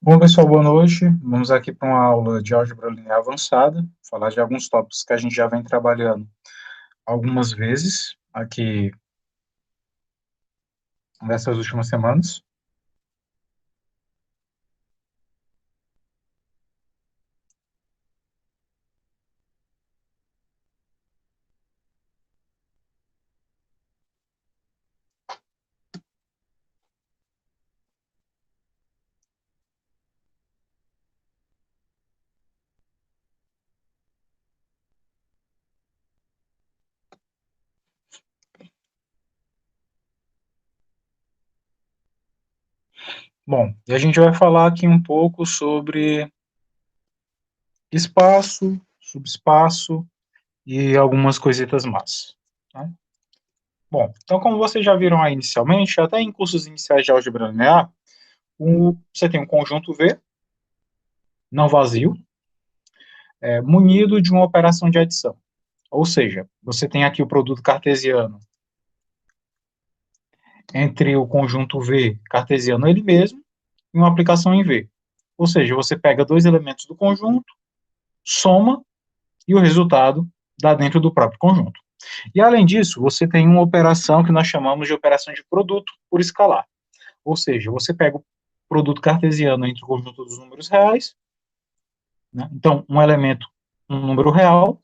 Bom, pessoal, boa noite. Vamos aqui para uma aula de álgebra linear avançada, falar de alguns tópicos que a gente já vem trabalhando algumas vezes aqui nessas últimas semanas. Bom, e a gente vai falar aqui um pouco sobre espaço, subespaço e algumas coisitas más, né? Bom, então como vocês já viram aí inicialmente, até em cursos iniciais de álgebra linear, você tem um conjunto V, não vazio, munido de uma operação de adição. Ou seja, você tem aqui o produto cartesiano entre o conjunto V cartesiano ele mesmo e uma aplicação em V. Ou seja, você pega dois elementos do conjunto, soma e o resultado dá dentro do próprio conjunto. E além disso, você tem uma operação que nós chamamos de operação de produto por escalar. Ou seja, você pega o produto cartesiano entre o conjunto dos números reais, né? Então um elemento, um número real,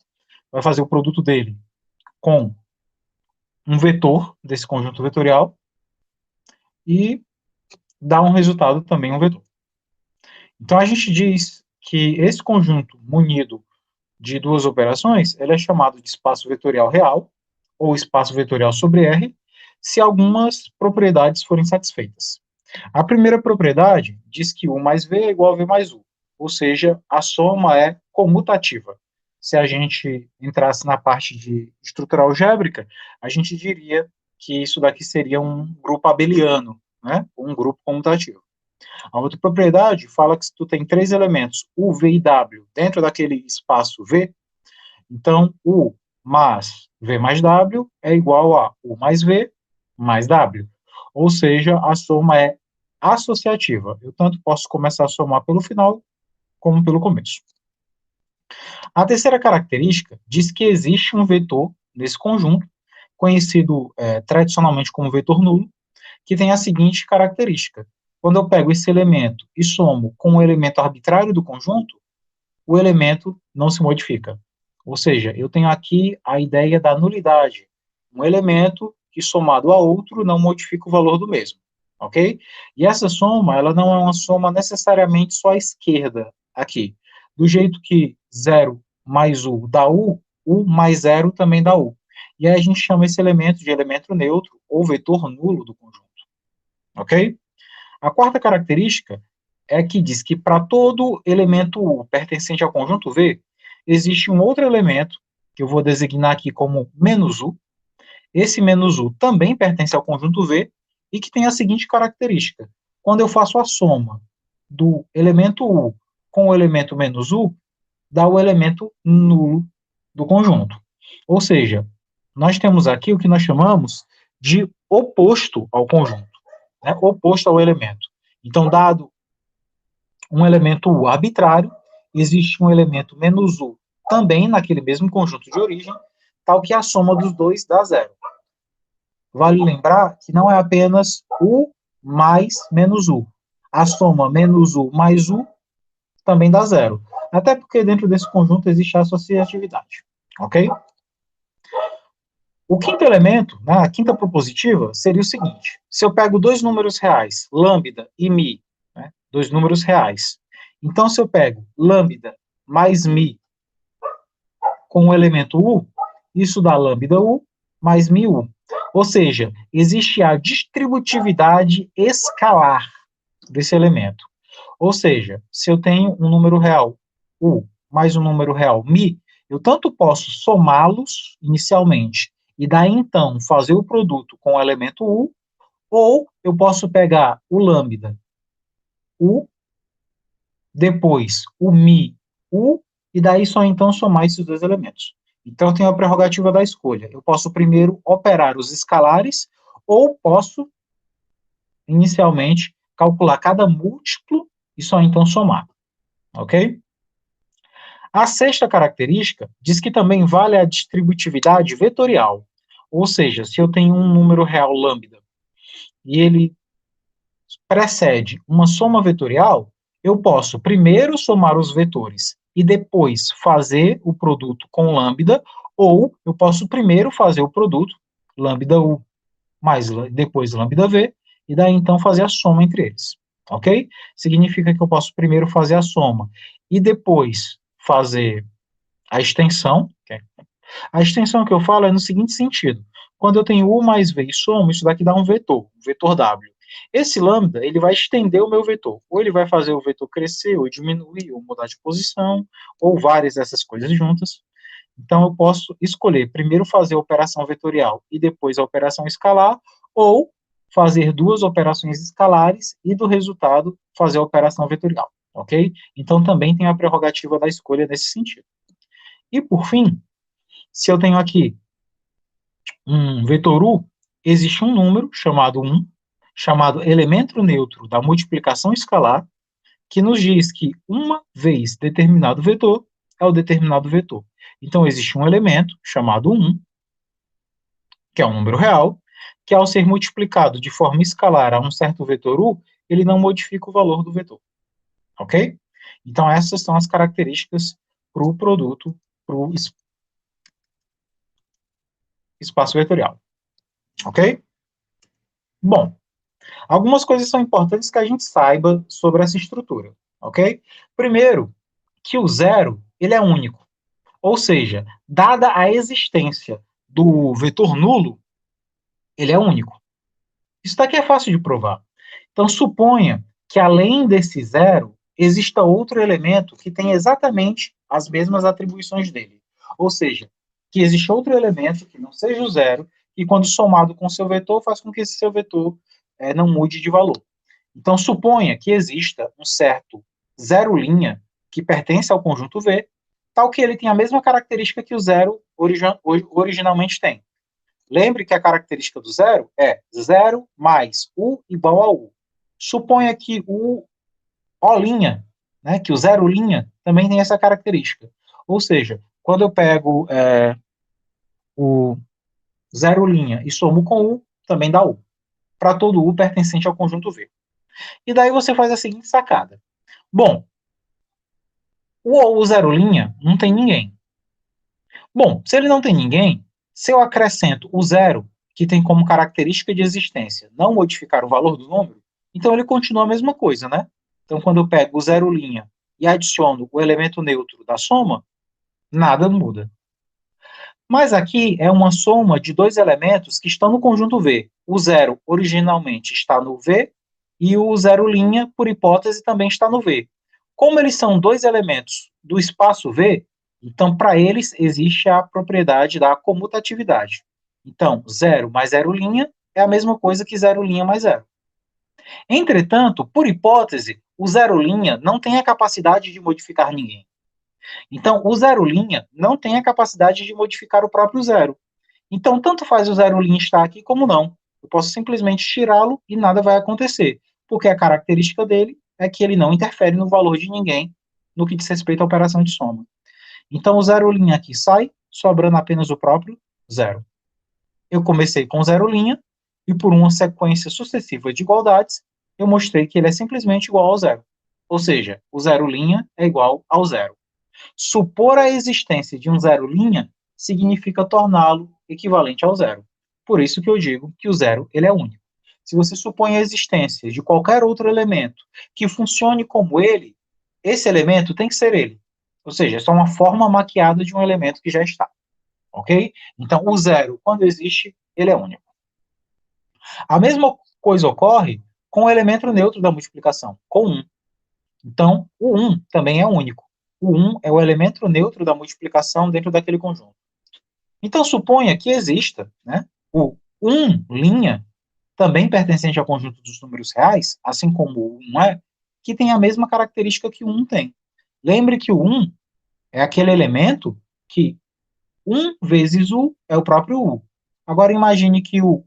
vai fazer o produto dele com um vetor desse conjunto vetorial e dá um resultado também um vetor. Então a gente diz que esse conjunto munido de duas operações, ele é chamado de espaço vetorial real ou espaço vetorial sobre R, se algumas propriedades forem satisfeitas. A primeira propriedade diz que U mais V é igual a V mais U, ou seja, a soma é comutativa. Se a gente entrasse na parte de estrutura algébrica, a gente diria que isso daqui seria um grupo abeliano, né? Um grupo comutativo. A outra propriedade fala que se tu tem três elementos, U, V e W, dentro daquele espaço V, então U mais V mais W é igual a U mais V mais W. Ou seja, a soma é associativa. Eu tanto posso começar a somar pelo final como pelo começo. A terceira característica diz que existe um vetor nesse conjunto, conhecido tradicionalmente como vetor nulo, que tem a seguinte característica. Quando eu pego esse elemento e somo com um elemento arbitrário do conjunto, o elemento não se modifica. Ou seja, eu tenho aqui a ideia da nulidade. Um elemento que somado a outro não modifica o valor do mesmo. Ok? E essa soma, ela não é uma soma necessariamente só à esquerda aqui. Do jeito que 0 mais U dá U mais 0 também dá U. E aí a gente chama esse elemento de elemento neutro ou vetor nulo do conjunto. Ok? A quarta característica é que diz que para todo elemento U pertencente ao conjunto V, existe um outro elemento, que eu vou designar aqui como menos U. Esse menos U também pertence ao conjunto V e que tem a seguinte característica. Quando eu faço a soma do elemento U com o elemento menos U, dá o elemento nulo do conjunto. Ou seja, nós temos aqui o que nós chamamos de oposto ao conjunto, né? Oposto ao elemento. Então, dado um elemento U arbitrário, existe um elemento menos U também naquele mesmo conjunto de origem, tal que a soma dos dois dá zero. Vale lembrar que não é apenas U mais menos U. A soma menos U mais U também dá zero. Até porque dentro desse conjunto existe a associatividade. Ok? O quinto elemento, né, a quinta propositiva, seria o seguinte. Se eu pego dois números reais, lambda e mi, né, dois números reais. Então, se eu pego lambda mais mi com o elemento u, isso dá lambda u mais mi u. Ou seja, existe a distributividade escalar desse elemento. Ou seja, se eu tenho um número real u mais um número real mi, eu tanto posso somá-los inicialmente e daí então fazer o produto com o elemento u, ou eu posso pegar o lambda u, depois o mi u, e daí só então somar esses dois elementos. Então eu tenho a prerrogativa da escolha. Eu posso primeiro operar os escalares, ou posso inicialmente calcular cada múltiplo e só então somar, ok? A sexta característica diz que também vale a distributividade vetorial, ou seja, se eu tenho um número real lambda e ele precede uma soma vetorial, eu posso primeiro somar os vetores e depois fazer o produto com lambda, ou eu posso primeiro fazer o produto lambda u mais depois lambda v, e daí então fazer a soma entre eles, ok? Significa que eu posso primeiro fazer a soma e depois fazer a extensão. A extensão que eu falo é no seguinte sentido: quando eu tenho u mais v e somo, isso daqui dá um vetor w. Esse lambda, ele vai estender o meu vetor. Ou ele vai fazer o vetor crescer, ou diminuir, ou mudar de posição, ou várias dessas coisas juntas. Então, eu posso escolher primeiro fazer a operação vetorial e depois a operação escalar, ou fazer duas operações escalares e, do resultado, fazer a operação vetorial, ok? Então, também tem a prerrogativa da escolha nesse sentido. E, por fim, se eu tenho aqui um vetor U, existe um número chamado 1, chamado elemento neutro da multiplicação escalar, que nos diz que uma vez determinado vetor é o determinado vetor. Então, existe um elemento chamado 1, que é um número real, que ao ser multiplicado de forma escalar a um certo vetor U, ele não modifica o valor do vetor. Ok? Então, essas são as características para o produto, para o espaço vetorial. Ok? Bom, algumas coisas são importantes que a gente saiba sobre essa estrutura, ok? Primeiro, que o zero, ele é único. Ou seja, dada a existência do vetor nulo, ele é único. Isso daqui é fácil de provar. Então, suponha que além desse zero, exista outro elemento que tenha exatamente as mesmas atribuições dele. Ou seja, que existe outro elemento que não seja o zero, e quando somado com seu vetor, faz com que esse seu vetor não mude de valor. Então, suponha que exista um certo zero linha que pertence ao conjunto V, tal que ele tem a mesma característica que o zero originalmente tem. Lembre que a característica do zero é zero mais u igual a u. Suponha que o O', né, que o zero linha também tem essa característica. Ou seja, quando eu pego o zero linha e somo com u, também dá u. Para todo u pertencente ao conjunto V. E daí você faz a seguinte sacada. Bom, o zero linha não tem ninguém. Bom, se ele não tem ninguém, se eu acrescento o zero, que tem como característica de existência não modificar o valor do número, então ele continua a mesma coisa, né? Então, quando eu pego o zero linha e adiciono o elemento neutro da soma, nada muda. Mas aqui é uma soma de dois elementos que estão no conjunto V. O zero originalmente está no V e o zero linha, por hipótese, também está no V. Como eles são dois elementos do espaço V, então para eles existe a propriedade da comutatividade. Então, zero mais zero linha é a mesma coisa que zero linha mais zero. Entretanto, por hipótese, o zero linha não tem a capacidade de modificar ninguém. Então, o zero linha não tem a capacidade de modificar o próprio zero. Então, tanto faz o zero linha estar aqui como não. Eu posso simplesmente tirá-lo e nada vai acontecer, porque a característica dele é que ele não interfere no valor de ninguém no que diz respeito à operação de soma. Então, o zero linha aqui sai, sobrando apenas o próprio zero. Eu comecei com zero linha, e por uma sequência sucessiva de igualdades, eu mostrei que ele é simplesmente igual ao zero. Ou seja, o zero linha é igual ao zero. Supor a existência de um zero linha significa torná-lo equivalente ao zero. Por isso que eu digo que o zero ele é único. Se você supõe a existência de qualquer outro elemento que funcione como ele, esse elemento tem que ser ele. Ou seja, é só uma forma maquiada de um elemento que já está. Ok? Então, o zero, quando existe, ele é único. A mesma coisa ocorre com o elemento neutro da multiplicação, com 1. Então, o 1 também é único. O 1 é o elemento neutro da multiplicação dentro daquele conjunto. Então, suponha que exista, né, o 1' também pertencente ao conjunto dos números reais, assim como o 1 é, que tem a mesma característica que o 1 tem. Lembre que o 1 é aquele elemento que 1 vezes u é o próprio u. Agora, imagine que o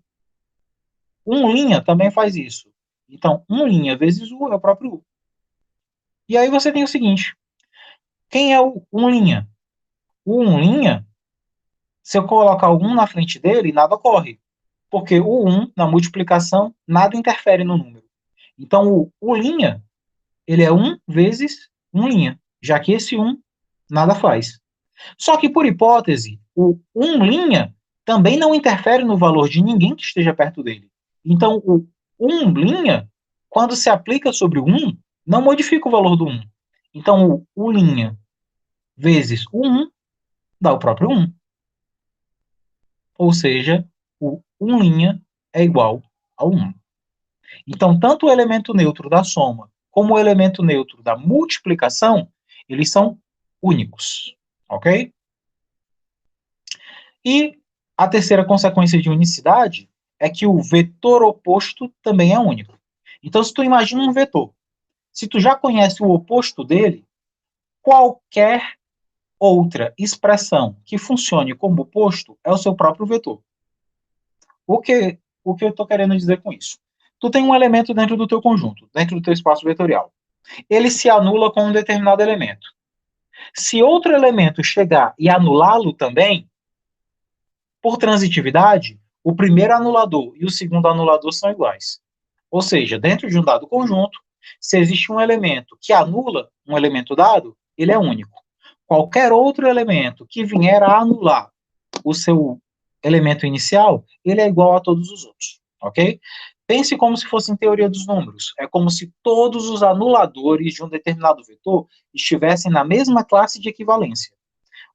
1' também faz isso. Então, 1' vezes u é o próprio u. E aí você tem o seguinte, quem é o 1'? O 1', se eu colocar o 1 na frente dele, nada ocorre. Porque o 1, na multiplicação, nada interfere no número. Então, o ', ele é 1 vezes 1', já que esse 1 nada faz. Só que, por hipótese, o 1' também não interfere no valor de ninguém que esteja perto dele. Então, o 1', quando se aplica sobre o 1, não modifica o valor do 1. Então, o ', vezes o 1 dá o próprio 1. Ou seja, o 1' é igual ao 1. Então, tanto o elemento neutro da soma como o elemento neutro da multiplicação, eles são únicos, ok? E a terceira consequência de unicidade é que o vetor oposto também é único. Então, se tu imagina um vetor, se tu já conhece o oposto dele, qualquer outra expressão que funcione como oposto é o seu próprio vetor. O que eu estou querendo dizer com isso? Tu tem um elemento dentro do teu conjunto, dentro do teu espaço vetorial. Ele se anula com um determinado elemento. Se outro elemento chegar e anulá-lo também, por transitividade, o primeiro anulador e o segundo anulador são iguais. Ou seja, dentro de um dado conjunto, se existe um elemento que anula um elemento dado, ele é único. Qualquer outro elemento que vier a anular o seu elemento inicial, ele é igual a todos os outros, ok? Pense como se fosse em teoria dos números. É como se todos os anuladores de um determinado vetor estivessem na mesma classe de equivalência.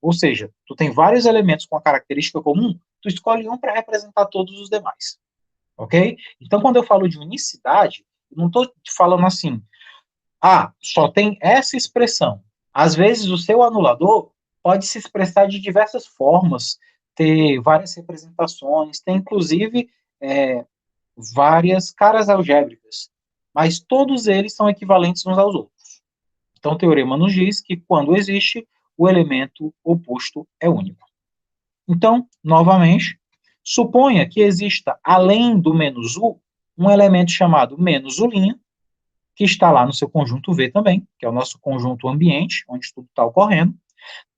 Ou seja, tu tem vários elementos com a característica comum, tu escolhe um para representar todos os demais, ok? Então, quando eu falo de unicidade, eu não estou falando assim, só tem essa expressão. Às vezes, o seu anulador pode se expressar de diversas formas, ter várias representações, ter inclusive várias caras algébricas, mas todos eles são equivalentes uns aos outros. Então, o teorema nos diz que quando existe, o elemento oposto é único. Então, novamente, suponha que exista, além do menos U, um elemento chamado menos U', que está lá no seu conjunto V também, que é o nosso conjunto ambiente, onde tudo está ocorrendo,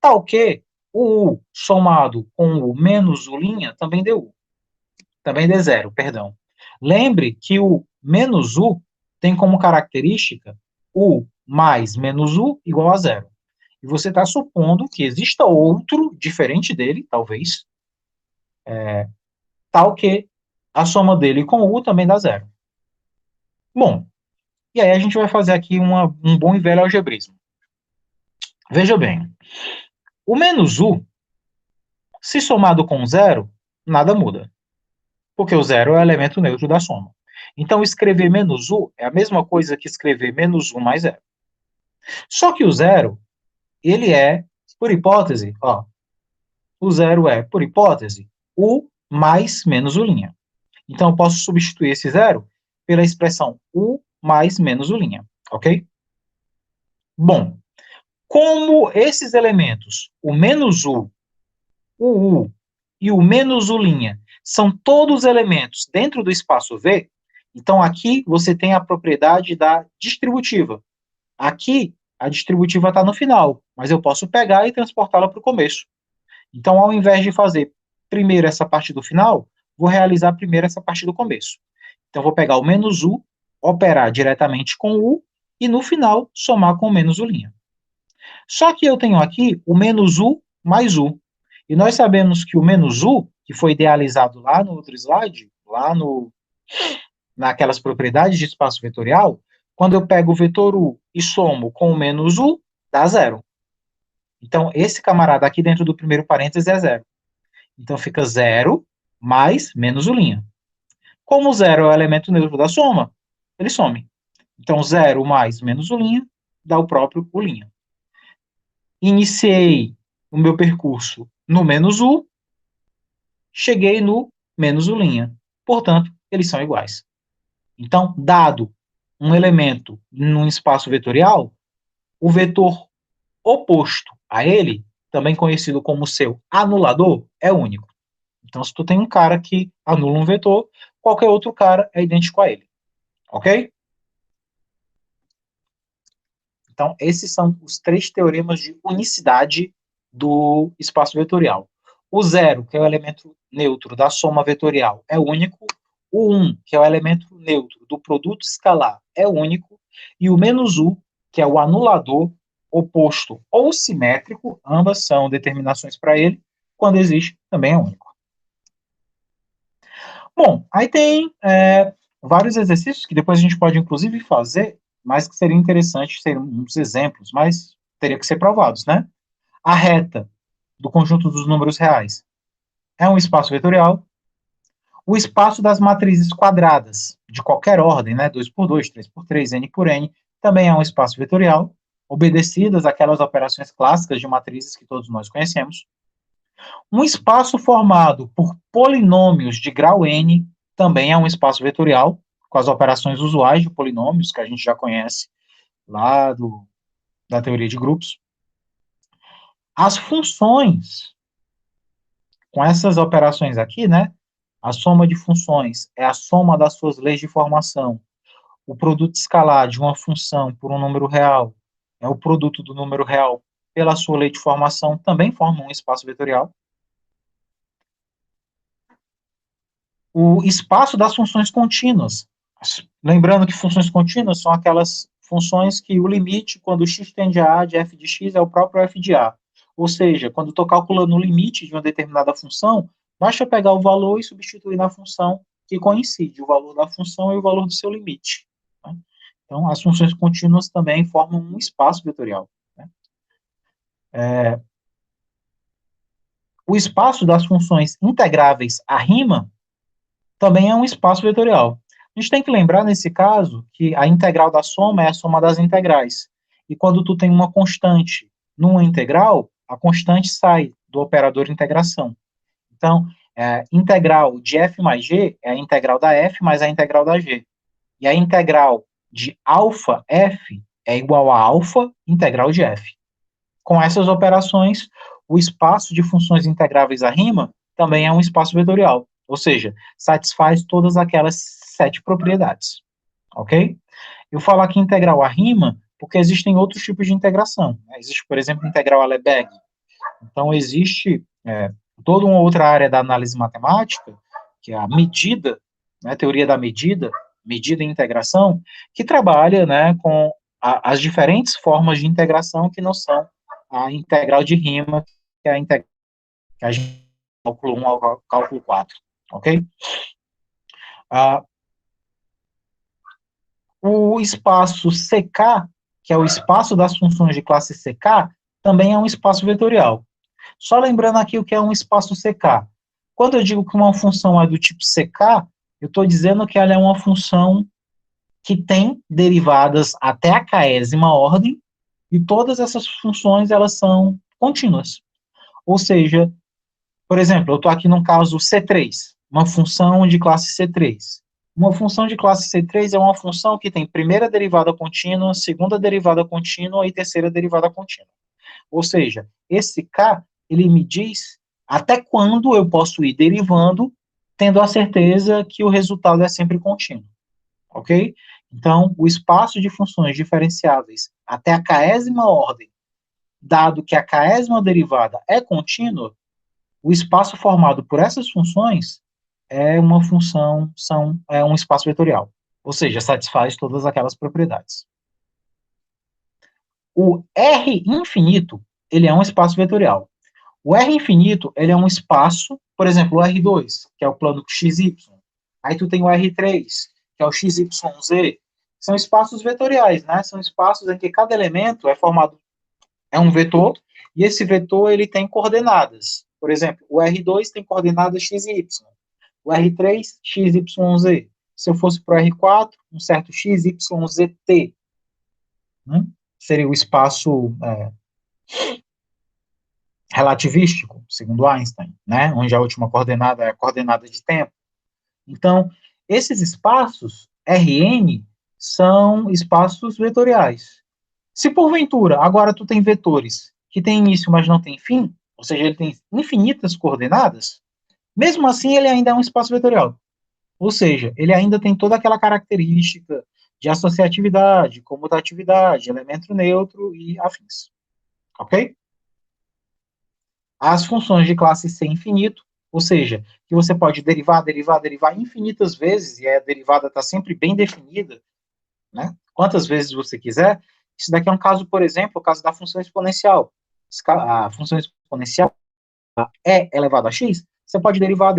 tal que o U somado com o menos U' também dê U. Também dê zero, perdão. Lembre que o menos U tem como característica U mais menos U igual a zero. E você está supondo que exista outro, diferente dele, talvez, tal que a soma dele com U também dá zero. Bom, e aí a gente vai fazer aqui um bom e velho algebrismo. Veja bem, o menos U, se somado com zero, nada muda, porque o zero é o elemento neutro da soma. Então, escrever menos U é a mesma coisa que escrever menos 1 mais zero. Só que o zero, ele é, por hipótese, o zero é, por hipótese, U mais menos U'. Então, eu posso substituir esse zero pela expressão U mais menos U', ok? Bom, como esses elementos, o menos U, o U e o menos U', são todos elementos dentro do espaço V, então aqui você tem a propriedade da distributiva. Aqui, a distributiva está no final, mas eu posso pegar e transportá-la para o começo. Então, ao invés de fazer primeiro essa parte do final, vou realizar primeiro essa parte do começo. Então, vou pegar o menos U, operar diretamente com o U, e no final, somar com o menos U'. Só que eu tenho aqui o menos U mais U. E nós sabemos que o menos U, que foi idealizado lá no outro slide, naquelas propriedades de espaço vetorial, quando eu pego o vetor U e somo com o menos U, dá zero. Então, esse camarada aqui dentro do primeiro parênteses é zero. Então, fica zero mais menos U'. Como o zero é o elemento neutro da soma, ele some. Então, zero mais menos U' dá o próprio U'. Iniciei o meu percurso no menos U, cheguei no menos U'. Portanto, eles são iguais. Então, dado um elemento num espaço vetorial, o vetor oposto a ele, também conhecido como seu anulador, é único. Então, se tu tem um cara que anula um vetor, qualquer outro cara é idêntico a ele. Ok? Então, esses são os 3 teoremas de unicidade do espaço vetorial. O 0, que é o elemento neutro da soma vetorial, é único. O 1, que é o elemento neutro do produto escalar, é único. E o -u, que é o anulador oposto ou simétrico, ambas são determinações para ele, quando existe, também é único. Bom, aí tem vários exercícios que depois a gente pode, inclusive, fazer, mas que seria interessante ser uns exemplos, mas teria que ser provados, né? A reta do conjunto dos números reais é um espaço vetorial. O espaço das matrizes quadradas, de qualquer ordem, né? 2 por 2, 3 por 3, n por n, também é um espaço vetorial, obedecidas aquelas operações clássicas de matrizes que todos nós conhecemos. Um espaço formado por polinômios de grau n também é um espaço vetorial, com as operações usuais de polinômios, que a gente já conhece lá da teoria de grupos. As funções, com essas operações aqui, né? A soma de funções é a soma das suas leis de formação. O produto escalar de uma função por um número real é o produto do número real pela sua lei de formação, também forma um espaço vetorial. O espaço das funções contínuas. Lembrando que funções contínuas são aquelas funções que o limite, quando x tende a A de f de x, é o próprio f de A. Ou seja, quando estou calculando o limite de uma determinada função, basta pegar o valor e substituir na função que coincide o valor da função e o valor do seu limite. Né? Então, as funções contínuas também formam um espaço vetorial. Né? O espaço das funções integráveis à rima também é um espaço vetorial. A gente tem que lembrar, nesse caso, que a integral da soma é a soma das integrais. E quando tu tem uma constante numa integral, a constante sai do operador integração. Então, integral de f mais g é a integral da f mais a integral da g. E a integral de alfa f é igual a alfa integral de f. Com essas operações, o espaço de funções integráveis à rima também é um espaço vetorial, ou seja, satisfaz todas aquelas 7 propriedades, ok? Eu falo aqui integral à rima porque existem outros tipos de integração. Né? Existe, por exemplo, integral a Lebesgue. Então, existe toda uma outra área da análise matemática, que é a medida, né, a teoria da medida, medida e integração, que trabalha, né, com as diferentes formas de integração que não são a integral de rima, que é a integral que a gente cálculo 1 ao cálculo 4, ok? O espaço CK, que é o espaço das funções de classe CK, também é um espaço vetorial. Só lembrando aqui o que é um espaço CK. Quando eu digo que uma função é do tipo CK, eu estou dizendo que ela é uma função que tem derivadas até a késima ordem, e todas essas funções elas são contínuas. Ou seja, por exemplo, eu estou aqui no caso C3, uma função de classe C3. Uma função de classe C3 é uma função que tem primeira derivada contínua, segunda derivada contínua e terceira derivada contínua. Ou seja, esse K, ele me diz até quando eu posso ir derivando, tendo a certeza que o resultado é sempre contínuo. Ok? Então, o espaço de funções diferenciáveis até a késima ordem, dado que a késima derivada é contínua, o espaço formado por essas funções é uma função, é um espaço vetorial. Ou seja, satisfaz todas aquelas propriedades. O R infinito, ele é um espaço vetorial. O R infinito, ele é um espaço, por exemplo, o R2, que é o plano XY. Aí tu tem o R3, que é o XYZ. São espaços vetoriais, né? São espaços em que cada elemento é formado, é um vetor, e esse vetor ele tem coordenadas. Por exemplo, o R2 tem coordenadas x e y. O R3, x, y, z. Se eu fosse para o R4, um certo x, y, z, t. Né? Seria o espaço relativístico, segundo Einstein, né? Onde a última coordenada é a coordenada de tempo. Então, esses espaços, Rn, são espaços vetoriais. Se porventura, agora tu tem vetores que têm início, mas não tem fim, ou seja, ele tem infinitas coordenadas, mesmo assim ele ainda é um espaço vetorial. Ou seja, ele ainda tem toda aquela característica de associatividade, comutatividade, elemento neutro e afins. Ok? As funções de classe C infinito, ou seja, que você pode derivar infinitas vezes, e a derivada está sempre bem definida, né? Quantas vezes você quiser. Isso daqui é um caso, por exemplo, o caso da função exponencial. A função exponencial é elevado a x, você pode derivar,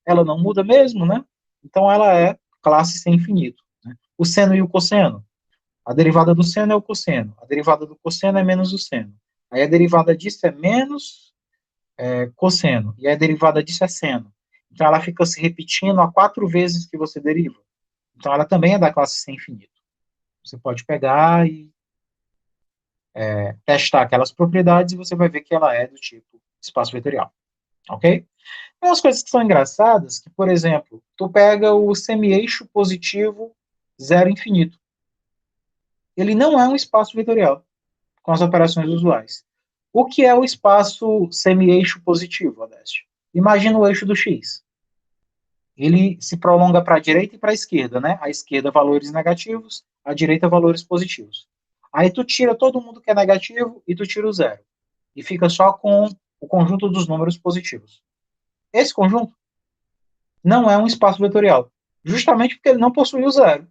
ela não muda mesmo, né? Então ela é classe sem infinito. Né? O seno e o cosseno. A derivada do seno é o cosseno, a derivada do cosseno é menos o seno. Aí a derivada disso é menos cosseno, e a derivada disso é seno. Então ela fica se repetindo a 4 vezes que você deriva. Então ela também é da classe sem infinito. Você pode pegar e testar aquelas propriedades e você vai ver que ela é do tipo espaço vetorial. Ok? Tem umas coisas que são engraçadas, que, por exemplo, tu pega o semi-eixo positivo zero infinito. Ele não é um espaço vetorial, com as operações usuais. O que é o espaço semi-eixo positivo, Adécio? Imagina o eixo do x. Ele se prolonga para a direita e para a esquerda, né? A esquerda, valores negativos, a direita, valores positivos. Aí tu tira todo mundo que é negativo e tu tira o zero. E fica só com o conjunto dos números positivos. Esse conjunto não é um espaço vetorial, justamente porque ele não possui o zero.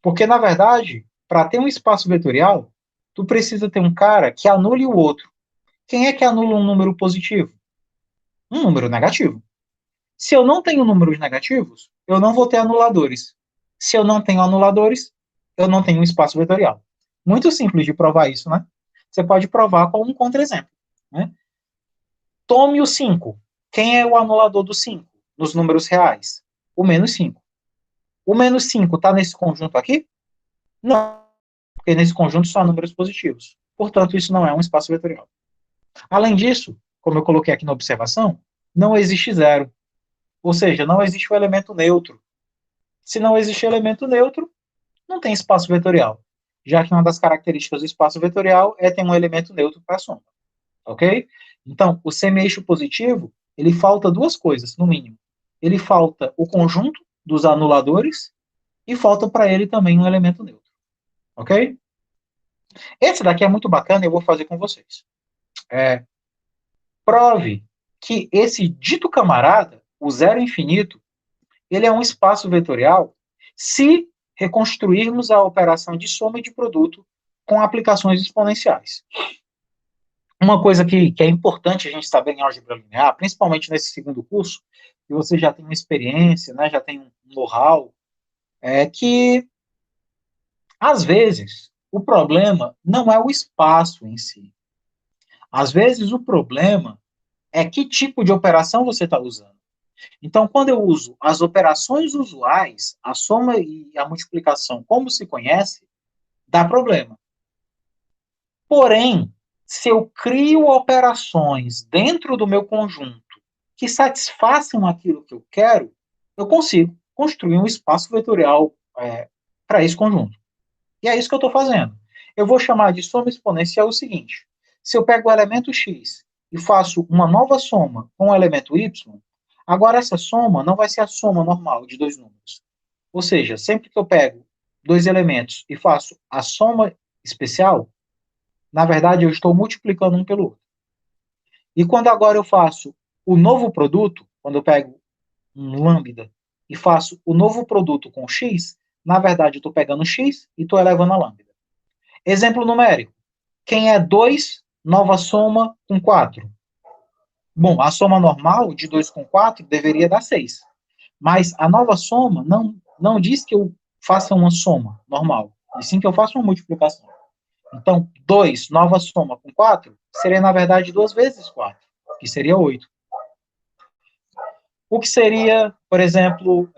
Porque, na verdade, para ter um espaço vetorial, tu precisa ter um cara que anule o outro. Quem é que anula um número positivo? Um número negativo. Se eu não tenho números negativos, eu não vou ter anuladores. Se eu não tenho anuladores, eu não tenho um espaço vetorial. Muito simples de provar isso, né? Você pode provar com um contra-exemplo. Né? Tome o 5. Quem é o anulador do 5 nos números reais? O menos 5. O menos 5 está nesse conjunto aqui? Não, porque nesse conjunto só há números positivos. Portanto, isso não é um espaço vetorial. Além disso, como eu coloquei aqui na observação, não existe zero. Ou seja, não existe o elemento neutro. Se não existe elemento neutro, não tem espaço vetorial. Já que uma das características do espaço vetorial é ter um elemento neutro para a soma. Ok? Então, o semi-eixo positivo, ele falta duas coisas, no mínimo. Ele falta o conjunto dos anuladores e falta para ele também um elemento neutro. Ok? Esse daqui é muito bacana e eu vou fazer com vocês. Prove que esse dito camarada, o zero infinito, ele é um espaço vetorial se reconstruirmos a operação de soma e de produto com aplicações exponenciais. Uma coisa que é importante a gente saber em álgebra linear, principalmente nesse segundo curso, que você já tem uma experiência, né, já tem um know-how, é que, às vezes, o problema não é o espaço em si. Às vezes, o problema é que tipo de operação você está usando. Então, quando eu uso as operações usuais, a soma e a multiplicação, como se conhece, dá problema. Porém, se eu crio operações dentro do meu conjunto que satisfaçam aquilo que eu quero, eu consigo construir um espaço vetorial para esse conjunto. E é isso que eu estou fazendo. Eu vou chamar de soma exponencial o seguinte: se eu pego o elemento x e faço uma nova soma com o elemento y, agora essa soma não vai ser a soma normal de dois números. Ou seja, sempre que eu pego dois elementos e faço a soma especial, na verdade eu estou multiplicando um pelo outro. E quando agora eu faço o novo produto, quando eu pego um lambda e faço o novo produto com x, na verdade eu estou pegando x e estou elevando a lambda. Exemplo numérico. Quem é 2, nova soma com 4? Bom, a soma normal de 2 com 4 deveria dar 6. Mas a nova soma não diz que eu faça uma soma normal, e sim que eu faça uma multiplicação. Então, 2, nova soma com 4, seria, na verdade, 2 vezes 4, que seria 8. O que seria, por exemplo,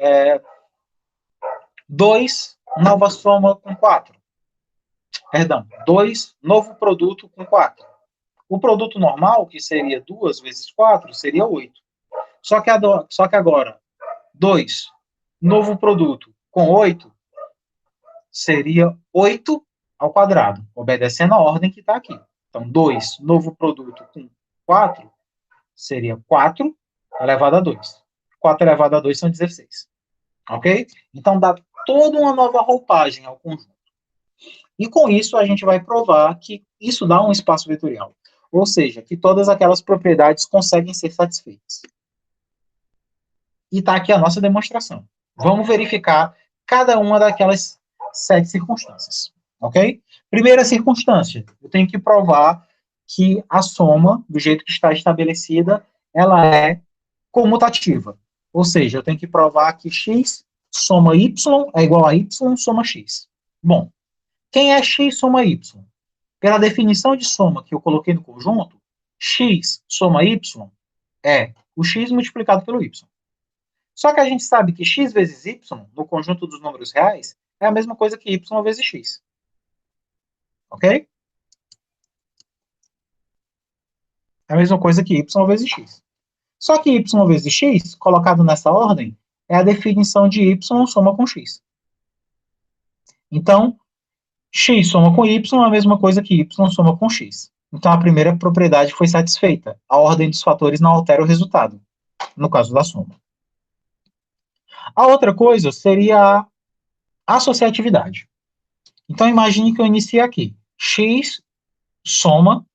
2, nova soma com 4? Perdão, 2, novo produto com 4. O produto normal, que seria 2 vezes 4, seria 8. Só que agora, 2, novo produto com 8, seria 8 ao quadrado, obedecendo a ordem que está aqui. Então, 2, novo produto com 4, seria 4 elevado a 2. 4 elevado a 2 são 16. Ok? Então, dá toda uma nova roupagem ao conjunto. E com isso a gente vai provar que isso dá um espaço vetorial, ou seja, que todas aquelas propriedades conseguem ser satisfeitas. E está aqui a nossa demonstração. Vamos verificar cada uma daquelas 7 circunstâncias, ok? Primeira circunstância, eu tenho que provar que a soma, do jeito que está estabelecida, ela é comutativa. Ou seja, eu tenho que provar que x soma y é igual a y soma x. Bom, quem é x soma y? Pela definição de soma que eu coloquei no conjunto, x soma y é o x multiplicado pelo y. Só que a gente sabe que x vezes y, no conjunto dos números reais, é a mesma coisa que y vezes x. Ok? É a mesma coisa que y vezes x. Só que y vezes x, colocado nessa ordem, é a definição de y soma com x. Então, x soma com y é a mesma coisa que y soma com x. Então, a primeira propriedade foi satisfeita. A ordem dos fatores não altera o resultado, no caso da soma. A outra coisa seria a associatividade. Então, imagine que eu inicie aqui. X soma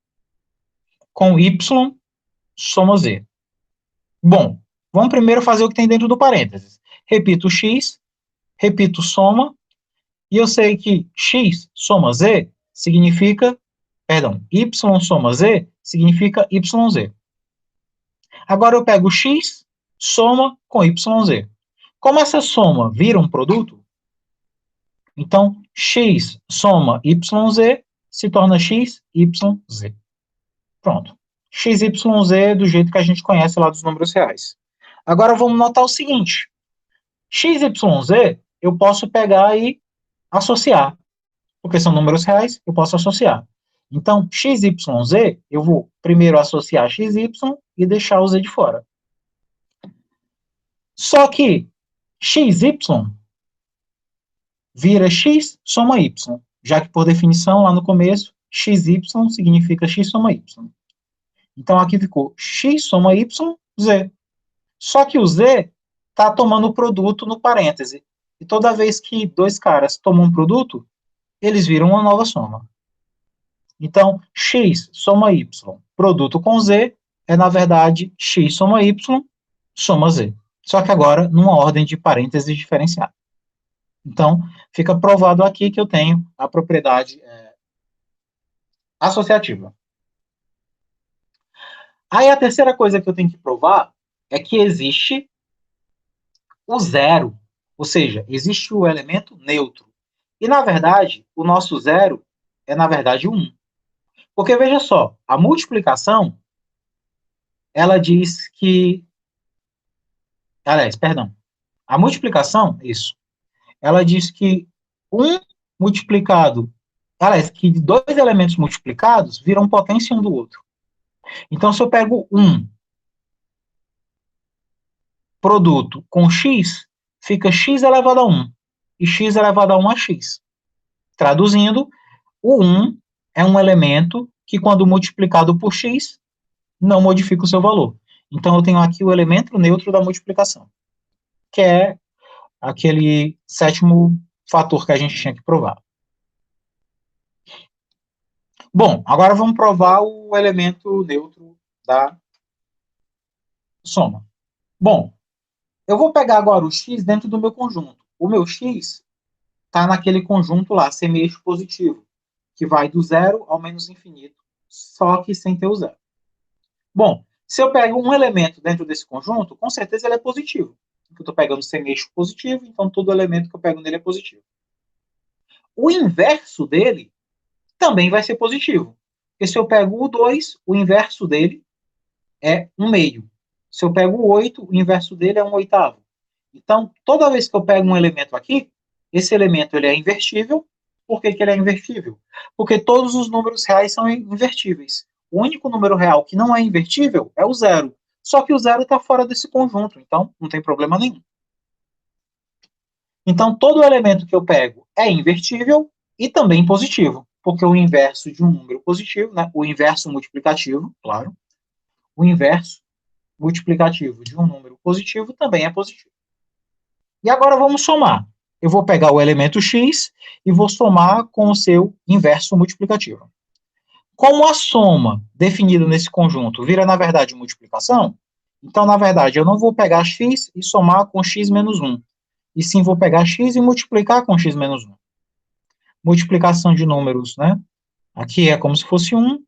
com y soma z. Bom, vamos primeiro fazer o que tem dentro do parênteses. Repito x, repito soma, e eu sei que x soma z significa, y soma z significa yz. Agora eu pego x, soma com yz. Como essa soma vira um produto, então x soma yz se torna x, yz. Pronto. x, y, z do jeito que a gente conhece lá dos números reais. Agora vamos notar o seguinte. x, y, z eu posso pegar e associar. Porque são números reais, eu posso associar. Então, x, y, z, eu vou primeiro associar x, y e deixar o z de fora. Só que x, y vira x soma y, já que, por definição, lá no começo, x, y significa x soma y. Então, aqui ficou x soma y, z. Só que o z está tomando o produto no parêntese. E toda vez que dois caras tomam um produto, eles viram uma nova soma. Então, x soma y, produto com z, é, na verdade, x soma y, soma z. Só que agora, numa ordem de parênteses diferenciada. Então, fica provado aqui que eu tenho a propriedade associativa. Aí, a terceira coisa que eu tenho que provar é que existe o zero, ou seja, existe o elemento neutro. E, na verdade, o nosso zero é, na verdade, 1. Porque, veja só, a multiplicação, ela diz que... Aliás, perdão. A multiplicação, isso, ela diz que 1 multiplicado... Aliás, que dois elementos multiplicados viram potência um do outro. Então, se eu pego 1 produto com x, fica x elevado a 1. E x elevado a 1 é x. Traduzindo, o 1 é um elemento que, quando multiplicado por x, não modifica o seu valor. Então, eu tenho aqui o elemento neutro da multiplicação, que é aquele sétimo fator que a gente tinha que provar. Bom, agora vamos provar o elemento neutro da soma. Bom, eu vou pegar agora o x dentro do meu conjunto. O meu x está naquele conjunto lá, semi-eixo positivo, que vai do zero ao menos infinito, só que sem ter o zero. Bom, se eu pego um elemento dentro desse conjunto, com certeza ele é positivo. Porque eu estou pegando semi-eixo positivo, então todo elemento que eu pego nele é positivo. O inverso dele também vai ser positivo. Porque se eu pego o 2, o inverso dele é 1/2. Se eu pego o 8, o inverso dele é 1/8. Então, toda vez que eu pego um elemento aqui, esse elemento ele é invertível. Por que ele é invertível? Porque todos os números reais são invertíveis. O único número real que não é invertível é o zero. Só que o zero está fora desse conjunto, então não tem problema nenhum. Então, todo elemento que eu pego é invertível e também positivo, porque o inverso de um número positivo, né, o inverso multiplicativo, claro, o inverso multiplicativo de um número positivo também é positivo. E agora vamos somar. eu vou pegar o elemento x e vou somar com o seu inverso multiplicativo. Como a soma definida nesse conjunto vira, na verdade, multiplicação, então, na verdade, eu não vou pegar x e somar com x menos 1, e sim vou pegar x e multiplicar com x menos 1. Multiplicação de números, né? Aqui é como se fosse 1,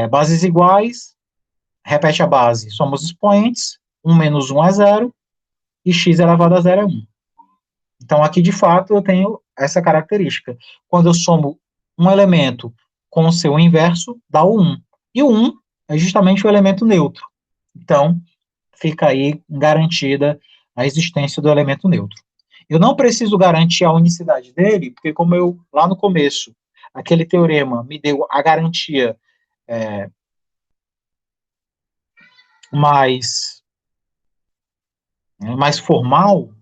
bases iguais, repete a base, somos expoentes, 1 menos 1 é 0, e x elevado a 0 é 1. Então, aqui, de fato, eu tenho essa característica. Quando eu somo um elemento com o seu inverso, dá o 1. E o 1 é justamente o elemento neutro. Então, fica aí garantida a existência do elemento neutro. Eu não preciso garantir a unicidade dele, porque como eu, lá no começo, aquele teorema me deu a garantia mais formal,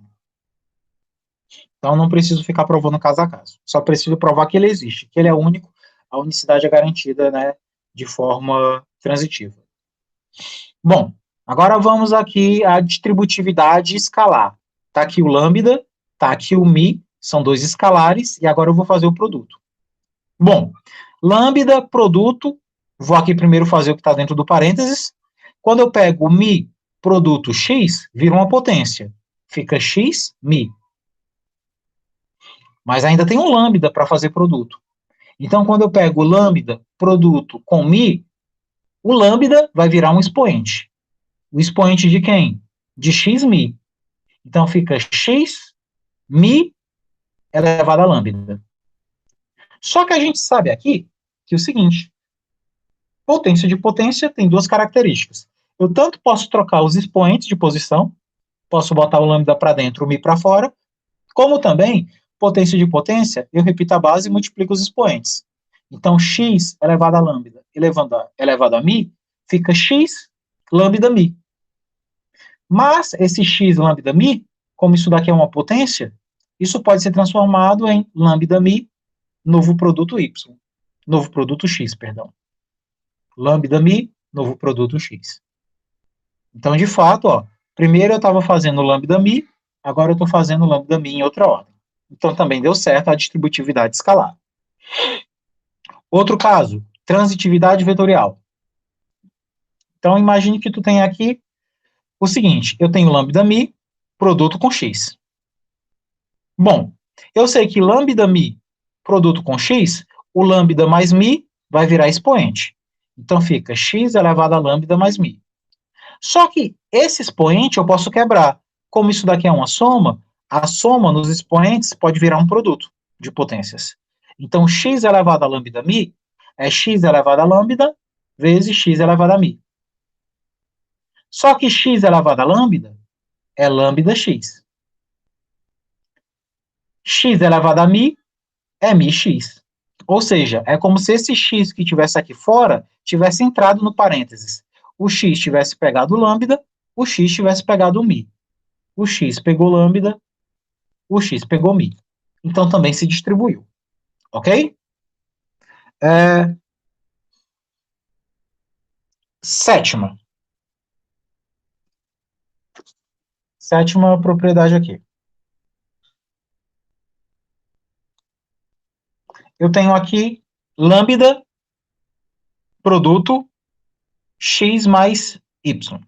então não preciso ficar provando caso a caso. Só preciso provar que ele existe, que ele é único, a unicidade é garantida, né, de forma transitiva. Bom, agora vamos aqui à distributividade escalar. Está aqui o lambda, está aqui o mi, são dois escalares, e agora eu vou fazer o produto. Bom, lambda, produto, vou aqui primeiro fazer o que está dentro do parênteses. Quando eu pego o mi, produto x, vira uma potência. Fica x, mi. Mas ainda tem um lambda para fazer produto. Então, quando eu pego o lambda, produto com mi, o lambda vai virar um expoente. O expoente de quem? De x mi. Então, fica x mi elevado a lambda. Só que a gente sabe aqui que é o seguinte, potência de potência tem duas características. Eu tanto posso trocar os expoentes de posição, posso botar o lambda para dentro, o mi para fora, como também, potência de potência, eu repito a base e multiplico os expoentes. Então, x elevado a lambda elevado a mi, fica x lambda mi. Mas esse x lambda mi, como isso daqui é uma potência, isso pode ser transformado em lambda mi, novo produto y. Novo produto x, perdão. Lambda mi, novo produto x. Então, de fato, ó, primeiro eu estava fazendo lambda mi, agora eu estou fazendo lambda mi em outra ordem. Então, também deu certo a distributividade escalar. Outro caso, transitividade vetorial. Então, imagine que tu tem aqui o seguinte, eu tenho lambda mi, produto com x. Bom, eu sei que lambda mi, produto com x, o lambda mais mi vai virar expoente. Então, fica x elevado a lambda mais mi. Só que esse expoente eu posso quebrar. Como isso daqui é uma soma, a soma nos expoentes pode virar um produto de potências. Então, x elevado a lambda mi é x elevado a lambda vezes x elevado a mi. Só que x elevado a lambda é lambda x. X elevado a mi é mi x. Ou seja, é como se esse x que tivesse aqui fora tivesse entrado no parênteses. O x tivesse pegado lambda, o x tivesse pegado mi. O x pegou lambda, o x pegou mi. Então também se distribuiu. Ok? Sétima. Sétima propriedade aqui. Eu tenho aqui lambda produto x mais y.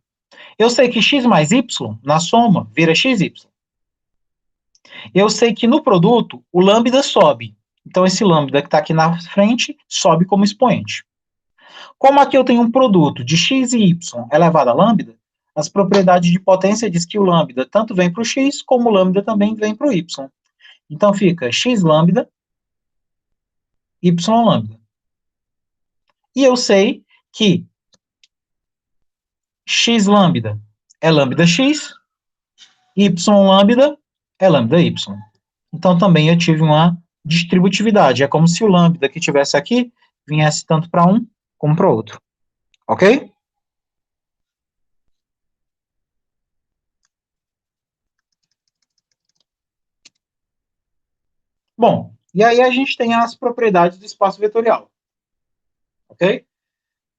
Eu sei que x mais y, na soma, vira xy. Eu sei que no produto, o lambda sobe. Então, esse lambda que está aqui na frente sobe como expoente. Como aqui eu tenho um produto de x e y elevado a lambda, as propriedades de potência diz que o lambda tanto vem para o x, como o lambda também vem para o y. Então, fica x lambda, y lambda. E eu sei que x lambda é lambda x, y lambda é lambda y. Então, também eu tive uma distributividade. É como se o lambda que tivesse aqui viesse tanto para um como para o outro. Ok? Bom, e aí a gente tem as propriedades do espaço vetorial. Ok?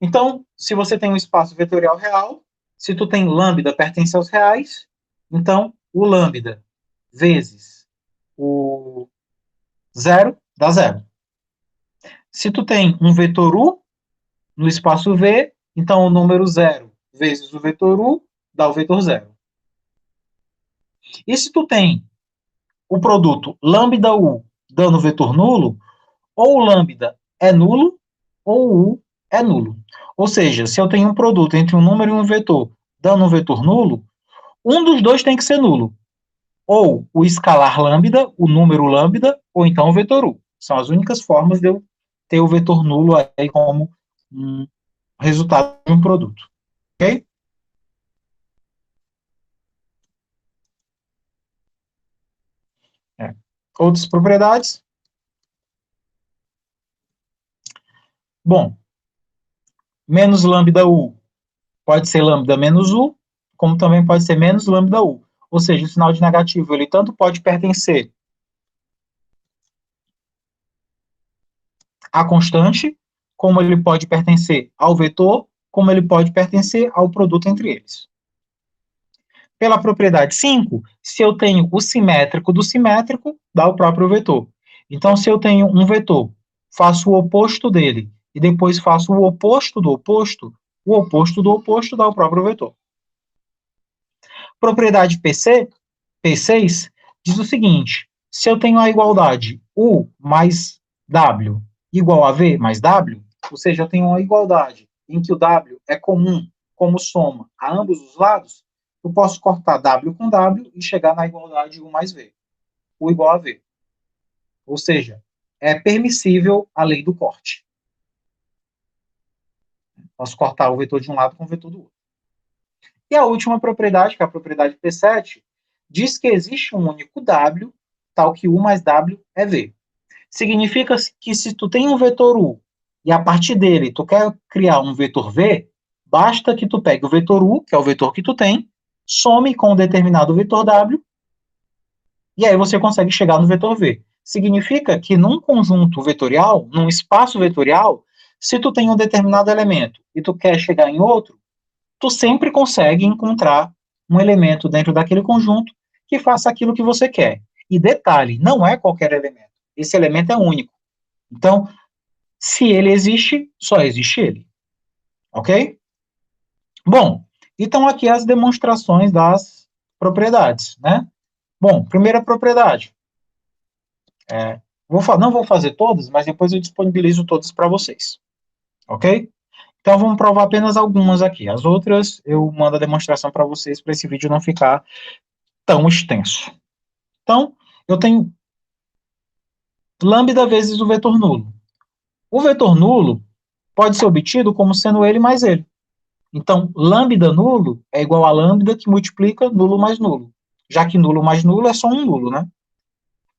Então, se você tem um espaço vetorial real, se tu tem lambda pertence aos reais, então o lambda vezes o zero, dá zero. Se tu tem um vetor U no espaço V, então o número zero vezes o vetor U dá o vetor zero. E se tu tem o produto lambda U dando vetor nulo, ou o lambda é nulo, ou o U é nulo. Ou seja, se eu tenho um produto entre um número e um vetor dando um vetor nulo, um dos dois tem que ser nulo. Ou o escalar lambda, o número lambda, ou então o vetor U. São as únicas formas de eu ter o vetor nulo aí como um resultado de um produto. Ok? É. Outras propriedades? Bom, menos lambda U pode ser lambda menos U, como também pode ser menos lambda U. Ou seja, o sinal de negativo, ele tanto pode pertencer à constante, como ele pode pertencer ao vetor, como ele pode pertencer ao produto entre eles. Pela propriedade 5, se eu tenho o simétrico do simétrico, dá o próprio vetor. Então, se eu tenho um vetor, faço o oposto dele, e depois faço o oposto do oposto dá o próprio vetor. Propriedade P6, diz o seguinte: se eu tenho a igualdade U mais W igual a V mais W, ou seja, eu tenho uma igualdade em que o W é comum como soma a ambos os lados, eu posso cortar W com W e chegar na igualdade U mais V, U igual a V. Ou seja, é permissível a lei do corte. Posso cortar o vetor de um lado com o vetor do outro. E a última propriedade, que é a propriedade P7, diz que existe um único W, tal que U mais W é V. Significa que se tu tem um vetor U e a partir dele tu quer criar um vetor V, basta que tu pegue o vetor U, que é o vetor que tu tem, some com um determinado vetor W, e aí você consegue chegar no vetor V. Significa que num conjunto vetorial, num espaço vetorial, se tu tem um determinado elemento e tu quer chegar em outro, tu sempre consegue encontrar um elemento dentro daquele conjunto que faça aquilo que você quer. E detalhe, não é qualquer elemento. Esse elemento é único. Então, se ele existe, só existe ele. Ok? Bom, então aqui as demonstrações das propriedades, né? Bom, primeira propriedade. Não vou fazer todas, mas depois eu disponibilizo todas para vocês. Ok? Então vamos provar apenas algumas aqui. As outras eu mando a demonstração para vocês para esse vídeo não ficar tão extenso. Então, eu tenho lambda vezes o vetor nulo. O vetor nulo pode ser obtido como sendo ele mais ele. Então, lambda nulo é igual a lambda que multiplica nulo mais nulo. Já que nulo mais nulo é só um nulo, né?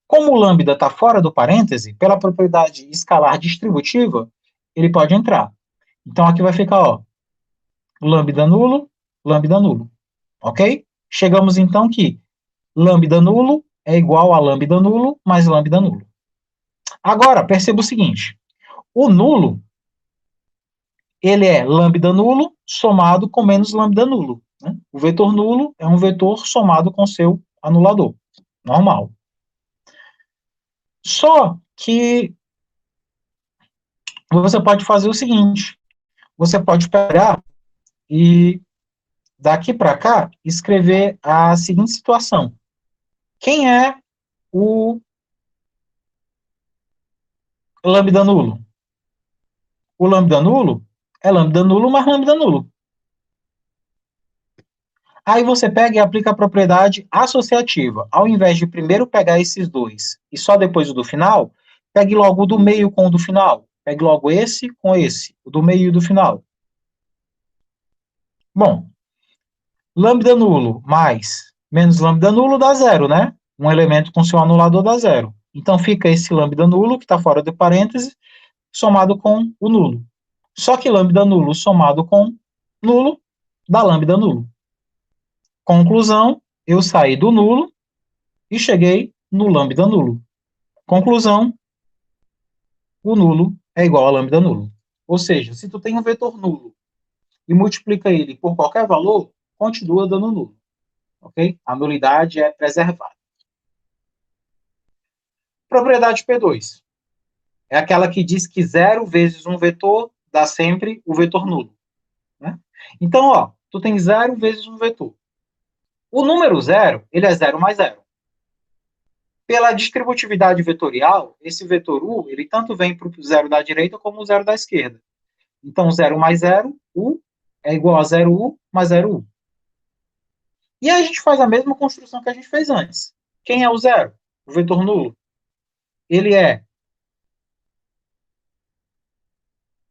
Como o lambda está fora do parêntese, pela propriedade escalar distributiva, ele pode entrar. Então, aqui vai ficar, ó, lambda nulo. Ok? Chegamos então que lambda nulo é igual a lambda nulo mais lambda nulo. Agora, perceba o seguinte: o nulo, ele é lambda nulo somado com menos lambda nulo. Né? O vetor nulo é um vetor somado com seu anulador. Normal. Só que você pode fazer o seguinte: você pode pegar e daqui para cá escrever a seguinte situação. Quem é o lambda nulo? O lambda nulo é lambda nulo mais lambda nulo. Aí você pega e aplica a propriedade associativa. Ao invés de primeiro pegar esses dois e só depois o do final, pegue logo o do meio com o do final. Pegue logo esse com esse, o do meio e do final. Bom, lambda nulo mais menos lambda nulo dá zero, né? Um elemento com seu anulador dá zero. Então fica esse lambda nulo, que está fora de parênteses, somado com o nulo. Só que lambda nulo somado com nulo dá lambda nulo. Conclusão, eu saí do nulo e cheguei no lambda nulo. Conclusão, o nulo é igual a lambda nulo. Ou seja, se tu tem um vetor nulo e multiplica ele por qualquer valor, continua dando nulo. Ok? A nulidade é preservada. Propriedade P2 é aquela que diz que 0 vezes um vetor dá sempre o vetor nulo. Né? Então, ó, tu tem 0 vezes um vetor. O número 0, ele é 0 mais 0. Pela distributividade vetorial, esse vetor U, ele tanto vem para o 0 da direita como o 0 da esquerda. Então, 0 mais 0, U, é igual a 0U mais 0U. E aí a gente faz a mesma construção que a gente fez antes. Quem é o 0? O vetor nulo. Ele é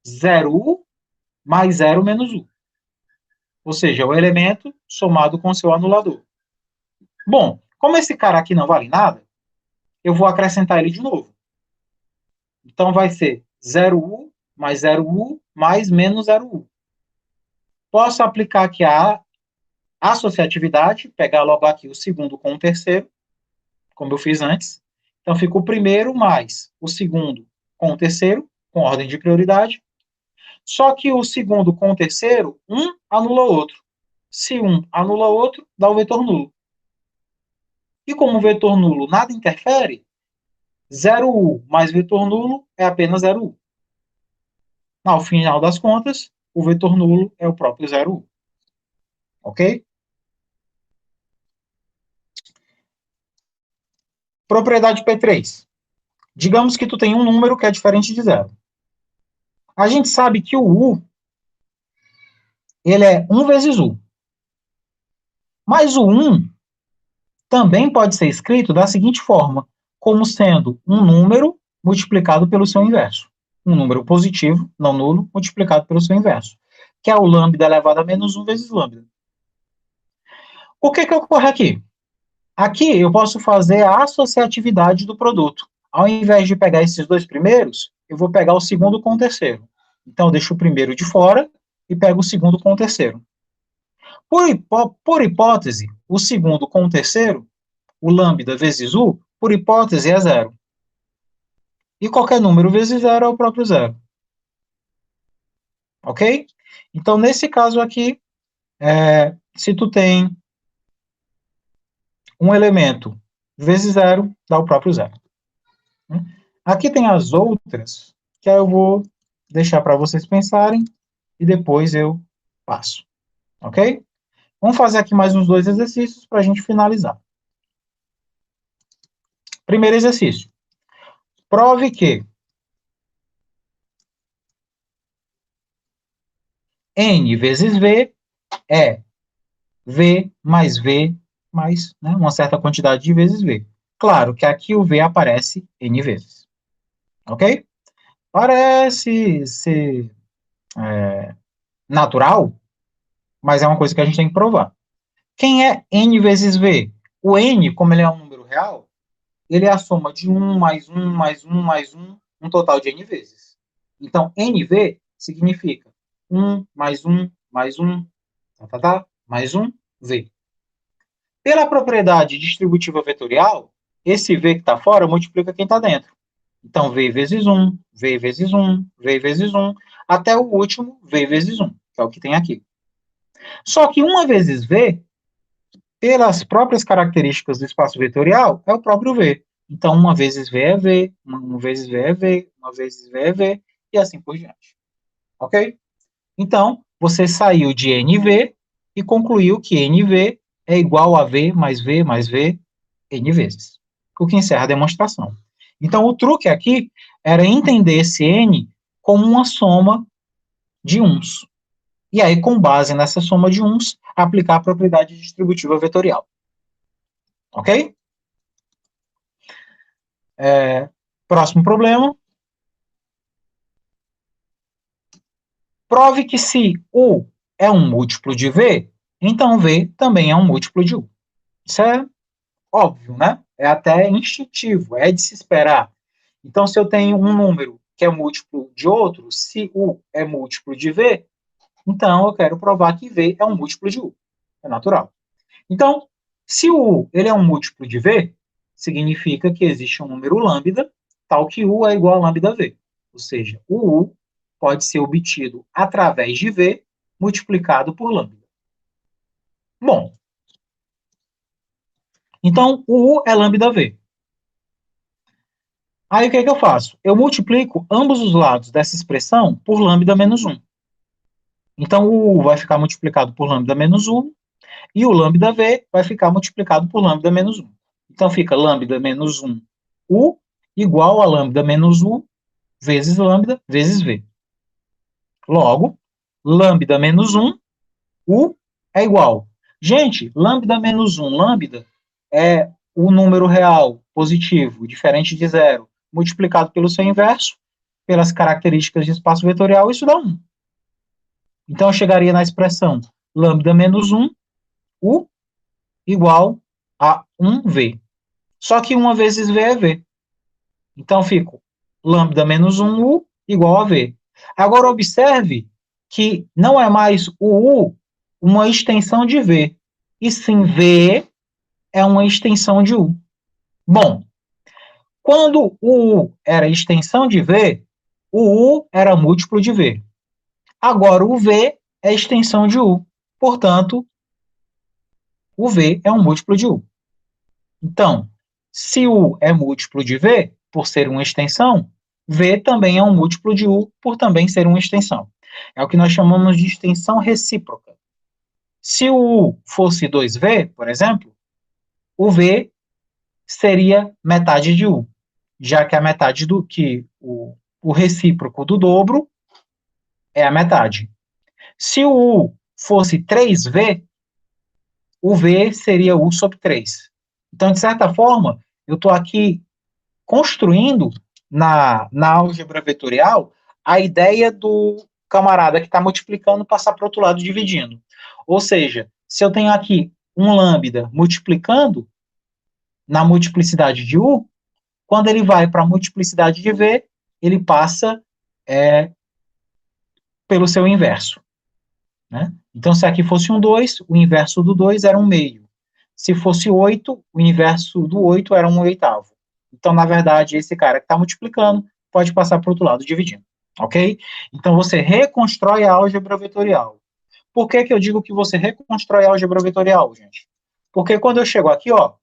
0U mais 0 menos U. Ou seja, o elemento somado com seu anulador. Bom, como esse cara aqui não vale nada, eu vou acrescentar ele de novo. Então vai ser 0U mais 0U mais menos 0U. Posso aplicar aqui a associatividade, pegar logo aqui o segundo com o terceiro, como eu fiz antes. Então fica o primeiro mais o segundo com o terceiro, com ordem de prioridade. Só que o segundo com o terceiro, um anula o outro. Se um anula o outro, dá o vetor nulo. E como o vetor nulo nada interfere, 0U mais vetor nulo é apenas 0U. Ao final das contas, o vetor nulo é o próprio 0U. Ok? Propriedade P3. Digamos que tu tem um número que é diferente de 0. A gente sabe que o U, ele é 1 vezes U. Mas o 1 também pode ser escrito da seguinte forma, como sendo um número multiplicado pelo seu inverso. Um número positivo, não nulo, multiplicado pelo seu inverso, que é o lambda elevado a menos 1 vezes lambda. O que ocorre aqui? Aqui eu posso fazer a associatividade do produto. Ao invés de pegar esses dois primeiros, eu vou pegar o segundo com o terceiro. Então, eu deixo o primeiro de fora e pego o segundo com o terceiro. Por hipótese, o segundo com o terceiro, o lambda vezes U, por hipótese, é zero. E qualquer número vezes zero é o próprio zero. Ok? Então, nesse caso aqui, se tu tem um elemento vezes zero, dá o próprio zero. Aqui tem as outras, que eu vou deixar para vocês pensarem, e depois eu passo. Ok? Vamos fazer aqui mais uns dois exercícios para a gente finalizar. Primeiro exercício. Prove que N vezes V é V mais V mais uma certa quantidade de vezes V. Claro que aqui o V aparece N vezes. Ok? Parece ser natural, mas é uma coisa que a gente tem que provar. Quem é N vezes V? O N, como ele é um número real, ele é a soma de 1 mais 1 mais 1 mais 1, um total de N vezes. Então, NV significa 1 mais 1 mais 1, mais 1, V. Pela propriedade distributiva vetorial, esse V que está fora multiplica quem está dentro. Então, V vezes 1, V vezes 1, V vezes 1, até o último V vezes 1, que é o que tem aqui. Só que uma vezes V, pelas próprias características do espaço vetorial, é o próprio V. Então, uma vezes V é V, uma vezes V é V, uma vezes V é V, e assim por diante. Ok? Então, você saiu de NV e concluiu que NV é igual a V mais V mais V N vezes. O que encerra a demonstração. Então, o truque aqui era entender esse N como uma soma de uns. E aí, com base nessa soma de uns, aplicar a propriedade distributiva vetorial. Ok? Próximo problema. Prove que se U é um múltiplo de V, então V também é um múltiplo de U. Isso é óbvio, né? É até instintivo, é de se esperar. Então, se eu tenho um número que é múltiplo de outro, se U é múltiplo de V, então eu quero provar que V é um múltiplo de U. É natural. Então, se o U ele é um múltiplo de V, significa que existe um número lambda, tal que U é igual a lambda V. Ou seja, o U pode ser obtido através de V multiplicado por lambda. Bom, então o U é lambda V. Aí o que é que eu faço? Eu multiplico ambos os lados dessa expressão por lambda menos 1. Então, o U vai ficar multiplicado por lambda menos 1, e o lambda V vai ficar multiplicado por lambda menos 1. Então, fica lambda menos 1 U igual a lambda menos U vezes lambda vezes V. Logo, lambda menos 1 U é igual. Gente, lambda menos 1, lambda é o número real positivo, diferente de zero, multiplicado pelo seu inverso, pelas características de espaço vetorial, isso dá 1. Então, eu chegaria na expressão lambda menos 1, U, igual a 1V. Só que 1 vezes V é V. Então, eu fico lambda menos 1U igual a V. Agora, observe que não é mais o U uma extensão de V, e sim V é uma extensão de U. Bom, quando o U era extensão de V, o U era múltiplo de V. Agora, o V é extensão de U. Portanto, o V é um múltiplo de U. Então, se U é múltiplo de V, por ser uma extensão, V também é um múltiplo de U, por também ser uma extensão. É o que nós chamamos de extensão recíproca. Se o U fosse 2V, por exemplo, o V seria metade de U, já que a metade do que o recíproco do dobro é a metade. Se o U fosse 3V, o V seria U sobre 3. Então, de certa forma, eu estou aqui construindo na álgebra vetorial a ideia do camarada que está multiplicando passar para o outro lado dividindo. Ou seja, se eu tenho aqui um lambda multiplicando na multiplicidade de U, quando ele vai para a multiplicidade de V, ele passa pelo seu inverso. Né? Então, se aqui fosse um 2, o inverso do 2 era um meio. Se fosse 8, o inverso do 8 era um oitavo. Então, na verdade, esse cara que está multiplicando pode passar para o outro lado dividindo. Ok? Então, você reconstrói a álgebra vetorial. Por que eu digo que você reconstrói a álgebra vetorial, gente? Porque quando eu chego aqui, ó,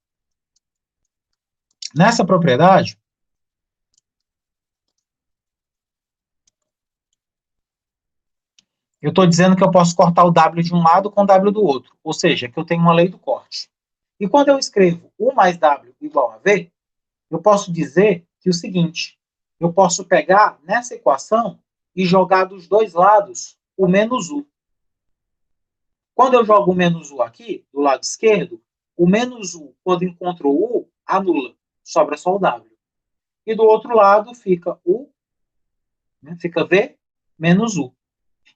nessa propriedade, eu estou dizendo que eu posso cortar o W de um lado com o W do outro. Ou seja, que eu tenho uma lei do corte. E quando eu escrevo U mais W igual a V, eu posso dizer que o seguinte, eu posso pegar nessa equação e jogar dos dois lados o menos U. Quando eu jogo o menos U aqui, do lado esquerdo, o menos U, quando encontro o U, anula, sobra só o W. E do outro lado fica U, né, fica V menos U.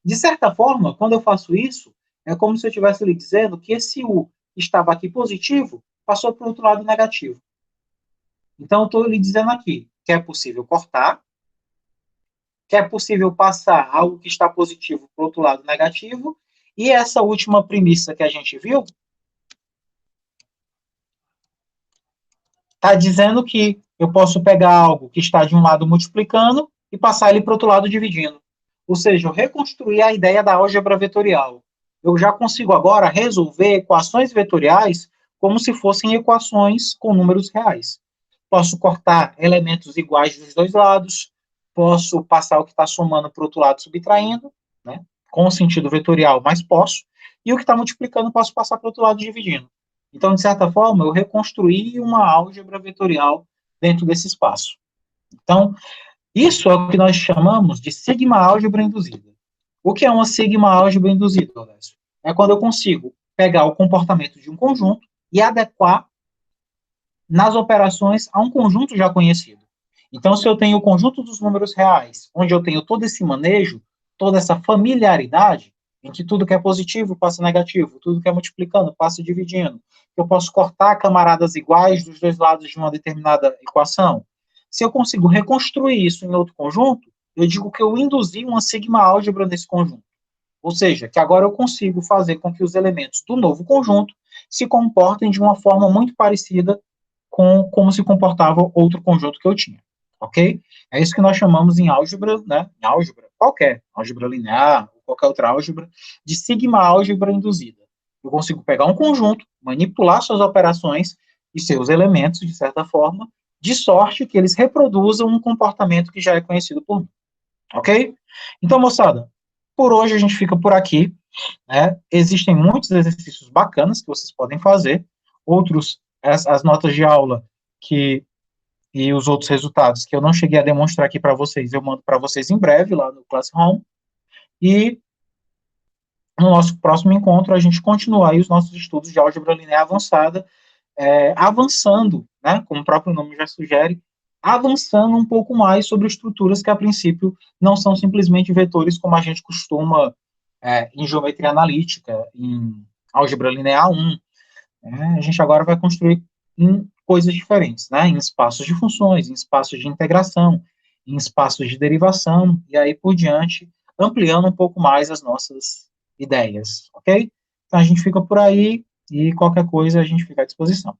De certa forma, quando eu faço isso, é como se eu estivesse lhe dizendo que esse U que estava aqui positivo passou para o outro lado negativo. Então, eu estou lhe dizendo aqui que é possível cortar, que é possível passar algo que está positivo para o outro lado negativo, e essa última premissa que a gente viu está dizendo que eu posso pegar algo que está de um lado multiplicando e passar ele para o outro lado dividindo. Ou seja, eu reconstruir a ideia da álgebra vetorial. Eu já consigo agora resolver equações vetoriais como se fossem equações com números reais. Posso cortar elementos iguais dos dois lados, posso passar o que está somando para o outro lado subtraindo, né, com o sentido vetorial, mas posso, e o que está multiplicando posso passar para o outro lado dividindo. Então, de certa forma, eu reconstruí uma álgebra vetorial dentro desse espaço. Então, isso é o que nós chamamos de sigma-álgebra induzida. O que é uma sigma-álgebra induzida, Alessio? É quando eu consigo pegar o comportamento de um conjunto e adequar nas operações a um conjunto já conhecido. Então, se eu tenho o conjunto dos números reais, onde eu tenho todo esse manejo, toda essa familiaridade, em que tudo que é positivo passa negativo, tudo que é multiplicando passa dividindo, eu posso cortar camaradas iguais dos dois lados de uma determinada equação. Se eu consigo reconstruir isso em outro conjunto, eu digo que eu induzi uma sigma-álgebra nesse conjunto. Ou seja, que agora eu consigo fazer com que os elementos do novo conjunto se comportem de uma forma muito parecida com como se comportava outro conjunto que eu tinha, ok? É isso que nós chamamos em álgebra, né? Em álgebra qualquer, álgebra linear, ou qualquer outra álgebra, de sigma-álgebra induzida. Eu consigo pegar um conjunto, manipular suas operações e seus elementos, de certa forma, de sorte que eles reproduzam um comportamento que já é conhecido por mim, ok? Então, moçada, por hoje a gente fica por aqui, né? Existem muitos exercícios bacanas que vocês podem fazer, outros, as notas de aula que e os outros resultados que eu não cheguei a demonstrar aqui para vocês, eu mando para vocês em breve lá no Classroom. E no nosso próximo encontro a gente continua aí os nossos estudos de álgebra linear avançada, avançando, né, como o próprio nome já sugere, avançando um pouco mais sobre estruturas que a princípio não são simplesmente vetores como a gente costuma em geometria analítica, em álgebra linear 1. A gente agora vai construir em coisas diferentes, né? Em espaços de funções, em espaços de integração, em espaços de derivação, e aí por diante, ampliando um pouco mais as nossas ideias, ok? Então a gente fica por aí e qualquer coisa a gente fica à disposição.